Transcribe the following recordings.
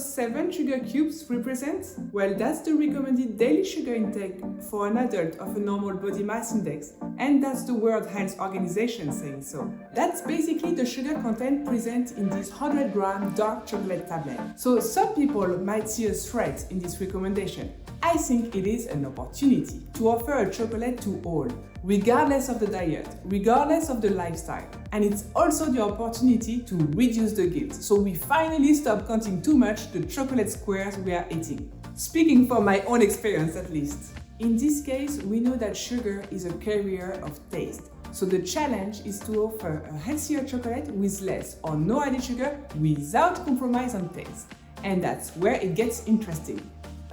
those 7 sugar cubes represent? Well, that's the recommended daily sugar intake for an adult of a normal body mass index, and that's the World Health Organization saying so. That's basically the sugar content present in this 100-gram dark chocolate tablet. So some people might see a threat in this recommendation. I think it is an opportunity to offer a chocolate to all, regardless of the diet, regardless of the lifestyle. And it's also the opportunity to reduce the guilt, so we finally stop counting too much the chocolate squares we are eating. Speaking from my own experience at least. In this case, we know that sugar is a carrier of taste. So the challenge is to offer a healthier chocolate with less or no added sugar without compromise on taste. And that's where it gets interesting.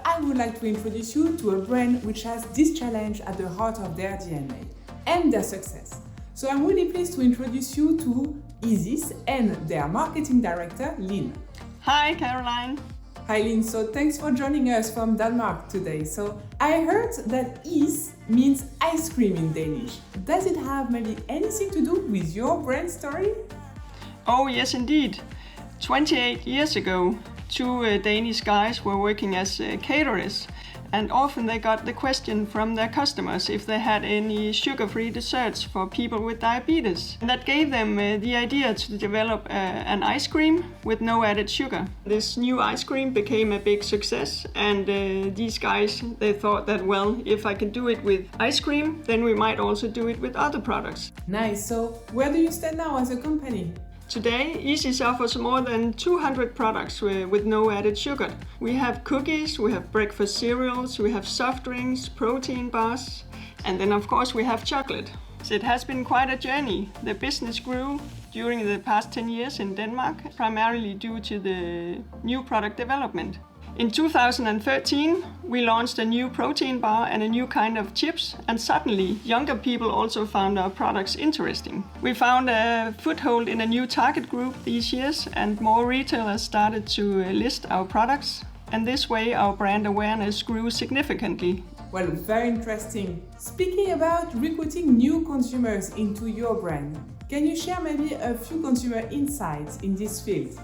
I would like to introduce you to a brand which has this challenge at the heart of their DNA and their success. So I'm really pleased to introduce you to EASIS and their marketing director, Lynn. Hi, Caroline. Hi, Lynn. So thanks for joining us from Denmark today. So I heard that is means ice cream in Danish. Does it have maybe anything to do with your brand story? Oh, yes, indeed. 28 years ago, 2 Danish guys were working as caterers, and often they got the question from their customers if they had any sugar-free desserts for people with diabetes. And that gave them the idea to develop an ice cream with no added sugar. This new ice cream became a big success, and these guys, they thought that, well, if I can do it with ice cream, then we might also do it with other products. Nice. So where do you stand now as a company? Today, EASIS offers more than 200 products with no added sugar. We have cookies, we have breakfast cereals, we have soft drinks, protein bars, and then of course we have chocolate. So it has been quite a journey. The business grew during the past 10 years in Denmark, primarily due to the new product development. In 2013, we launched a new protein bar and a new kind of chips, and suddenly younger people also found our products interesting. We found a foothold in a new target group these years, and more retailers started to list our products, and this way our brand awareness grew significantly. Well, very interesting. Speaking about recruiting new consumers into your brand, can you share maybe a few consumer insights in this field?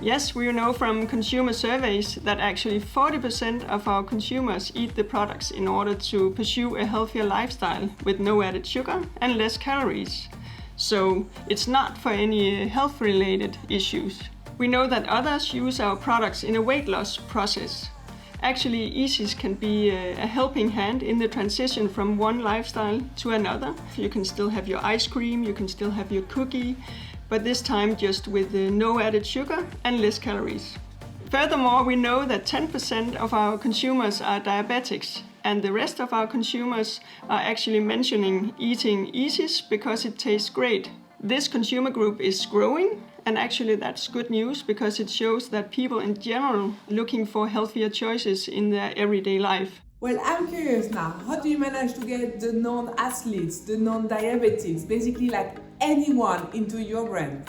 Yes, we know from consumer surveys that actually 40% of our consumers eat the products in order to pursue a healthier lifestyle with no added sugar and less calories. So it's not for any health-related issues. We know that others use our products in a weight loss process. Actually, EASIS can be a helping hand in the transition from one lifestyle to another. You can still have your ice cream, you can still have your cookie, but this time just with no added sugar and less calories. Furthermore, we know that 10% of our consumers are diabetics, and the rest of our consumers are actually mentioning eating EASIS because it tastes great. This consumer group is growing, and actually that's good news because it shows that people in general are looking for healthier choices in their everyday life. Well, I'm curious now, how do you manage to get the non-athletes, the non-diabetics, basically like anyone into your brand?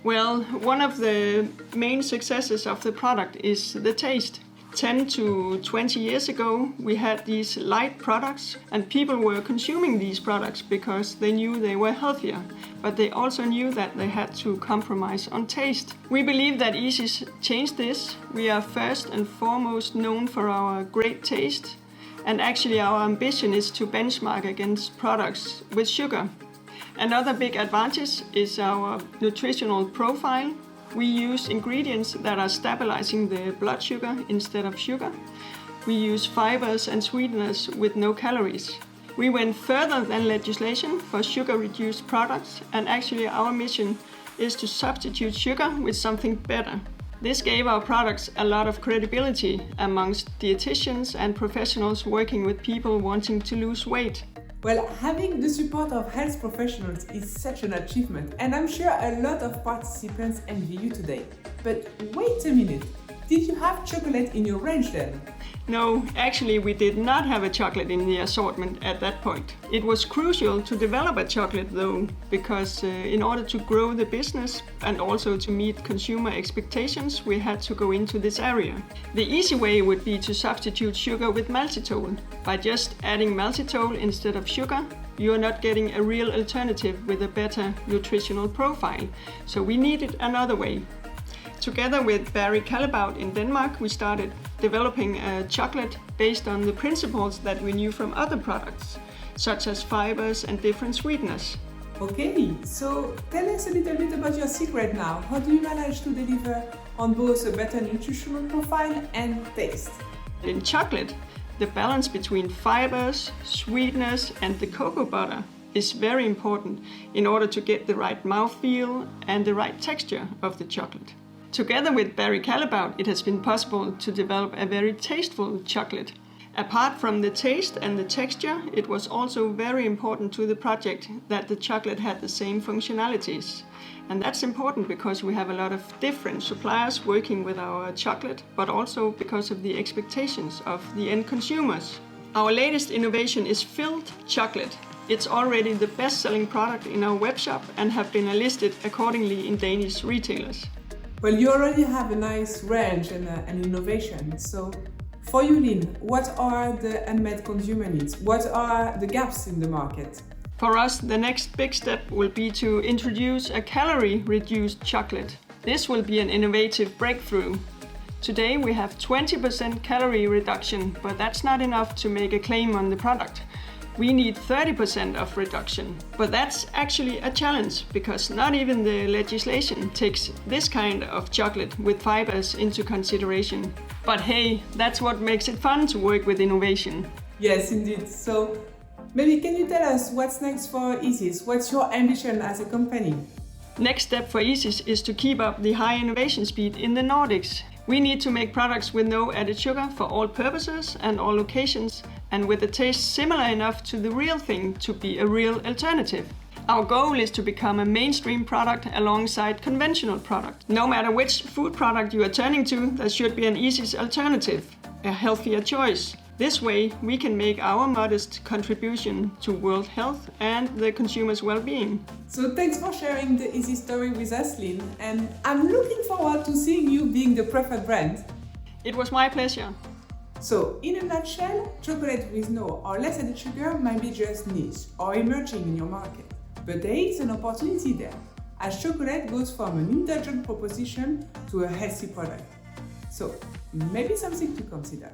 Well, one of the main successes of the product is the taste. 10 to 20 years ago, we had these light products, and people were consuming these products because they knew they were healthier, but they also knew that they had to compromise on taste. We believe that EASIS changed this. We are first and foremost known for our great taste, and actually our ambition is to benchmark against products with sugar. Another big advantage is our nutritional profile. We use ingredients that are stabilizing the blood sugar instead of sugar. We use fibers and sweeteners with no calories. We went further than legislation for sugar-reduced products, and actually our mission is to substitute sugar with something better. This gave our products a lot of credibility amongst dietitians and professionals working with people wanting to lose weight. Well, having the support of health professionals is such an achievement, and I'm sure a lot of participants envy you today. But wait a minute, did you have chocolate in your range then? No, actually we did not have a chocolate in the assortment at that point. It was crucial to develop a chocolate though, because in order to grow the business and also to meet consumer expectations, we had to go into this area. The easy way would be to substitute sugar with maltitol. By just adding maltitol instead of sugar, you are not getting a real alternative with a better nutritional profile. So we needed another way. Together with Barry Callebaut in Denmark, we started developing a chocolate based on the principles that we knew from other products, such as fibers and different sweeteners. Okay, so tell us a little bit about your secret now. How do you manage to deliver on both a better nutritional profile and taste? In chocolate, the balance between fibers, sweeteners and the cocoa butter is very important in order to get the right mouthfeel and the right texture of the chocolate. Together with Barry Callebaut, it has been possible to develop a very tasteful chocolate. Apart from the taste and the texture, it was also very important to the project that the chocolate had the same functionalities. And that's important because we have a lot of different suppliers working with our chocolate, but also because of the expectations of the end consumers. Our latest innovation is filled chocolate. It's already the best-selling product in our webshop and have been listed accordingly in Danish retailers. Well, you already have a nice range and an innovation. So for you, Lynn, what are the unmet consumer needs? What are the gaps in the market? For us, the next big step will be to introduce a calorie-reduced chocolate. This will be an innovative breakthrough. Today we have 20% calorie reduction, but that's not enough to make a claim on the product. We need 30% of reduction. But that's actually a challenge because not even the legislation takes this kind of chocolate with fibers into consideration. But hey, that's what makes it fun to work with innovation. Yes, indeed. So maybe can you tell us what's next for EASIS? What's your ambition as a company? Next step for EASIS is to keep up the high innovation speed in the Nordics. We need to make products with no added sugar for all purposes and all occasions, and with a taste similar enough to the real thing to be a real alternative. Our goal is to become a mainstream product alongside conventional products. No matter which food product you are turning to, there should be an EASIS alternative, a healthier choice. This way, we can make our modest contribution to world health and the consumer's well-being. So thanks for sharing the EASIS story with us, Lynn, and I'm looking forward to seeing you being the preferred brand. It was my pleasure. So, in a nutshell, chocolate with no or less added sugar might be just niche or emerging in your market. But there is an opportunity there, as chocolate goes from an indulgent proposition to a healthy product. So, maybe something to consider.